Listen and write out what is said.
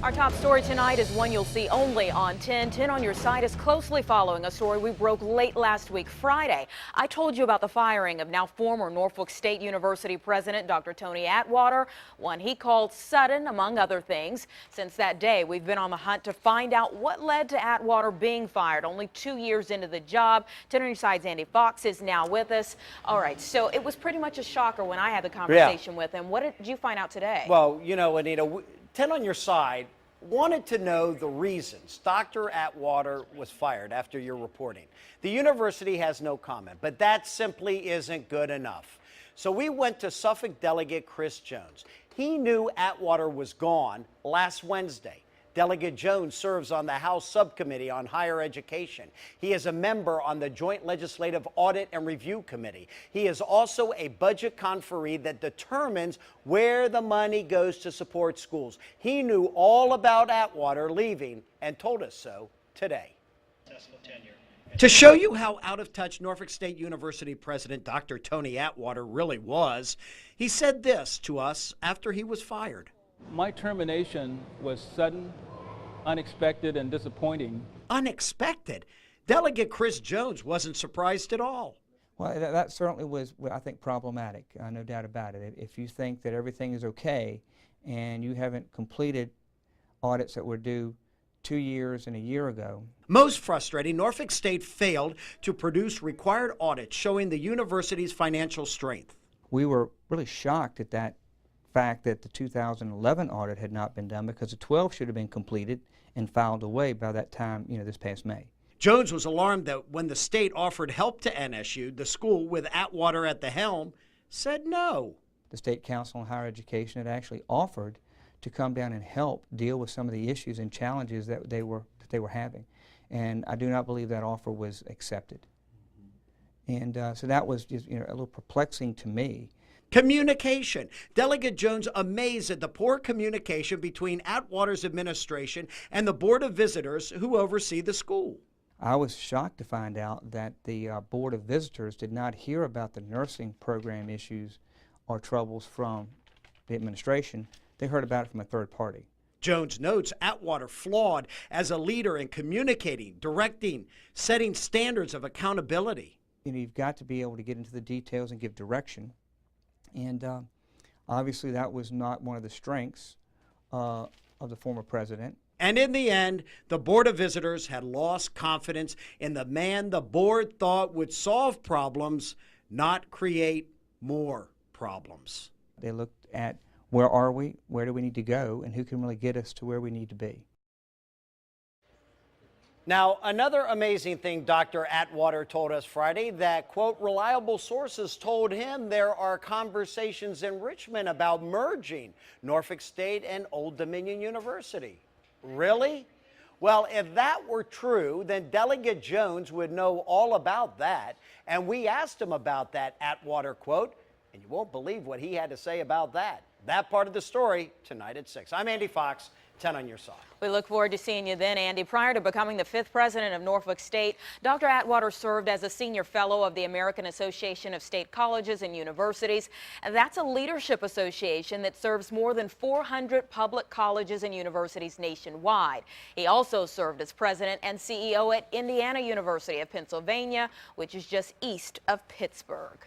Our top story tonight is one you'll see only on 10. 10 on your side is closely following a story we broke late last week, Friday. I told you about the firing of now former Norfolk State University President Dr. Tony Atwater, one he called sudden, among other things. Since that day, we've been on the hunt to find out what led to Atwater being fired only 2 years into the job. 10 on your side's Andy Fox is now with us. All right, so it was pretty much a shocker when I had the conversation with him. What did you find out today? Well, you know, Anita, 10 on your side wanted to know the reasons Dr. Atwater was fired after your reporting. The university has no comment, but that simply isn't good enough. So we went to Suffolk Delegate Chris Jones. He knew Atwater was gone last Wednesday. Delegate Jones serves on the House Subcommittee on Higher Education. He is a member on the Joint Legislative Audit and Review Committee. He is also a budget conferee that determines where the money goes to support schools. He knew all about Atwater leaving and told us so today. To show you how out of touch Norfolk State University President Dr. Tony Atwater really was, he said this to us after he was fired. My termination was sudden, unexpected, and disappointing. Unexpected? Delegate Chris Jones wasn't surprised at all. Well, that certainly was, I think, problematic, no doubt about it. If you think that everything is okay and you haven't completed audits that were due 2 years and a year ago. Most frustrating, Norfolk State failed to produce required audits showing the university's financial strength. We were really shocked at that fact that the 2011 audit had not been done, because the 12 should have been completed and filed away by that time, this past May. Jones was alarmed that when the state offered help to NSU, the school with Atwater at the helm said no. The State Council on Higher Education had actually offered to come down and help deal with some of the issues and challenges that they were having, and I do not believe that offer was accepted. And so that was just a little perplexing to me. Communication. Delegate Jones amazed at the poor communication between Atwater's administration and the Board of Visitors who oversee the school. I was shocked to find out that the Board of Visitors did not hear about the nursing program issues or troubles from the administration. They heard about it from a third party. Jones notes Atwater flawed as a leader in communicating, directing, setting standards of accountability. You've got to be able to get into the details and give direction. And obviously that was not one of the strengths of the former president. And in the end, the Board of Visitors had lost confidence in the man the board thought would solve problems, not create more problems. They looked at where are we, where do we need to go, and who can really get us to where we need to be. Now, another amazing thing Dr. Atwater told us Friday, that, quote, reliable sources told him there are conversations in Richmond about merging Norfolk State and Old Dominion University. Really? Well, if that were true, then Delegate Jones would know all about that. And we asked him about that Atwater quote, and you won't believe what he had to say about that. That part of the story tonight at 6. I'm Andy Fox. 10 on your side. We look forward to seeing you then, Andy. Prior to becoming the 5th president of Norfolk State, Dr. Atwater served as a senior fellow of the American Association of State Colleges and Universities. And that's a leadership association that serves more than 400 public colleges and universities nationwide. He also served as president and CEO at Indiana University of Pennsylvania, which is just east of Pittsburgh.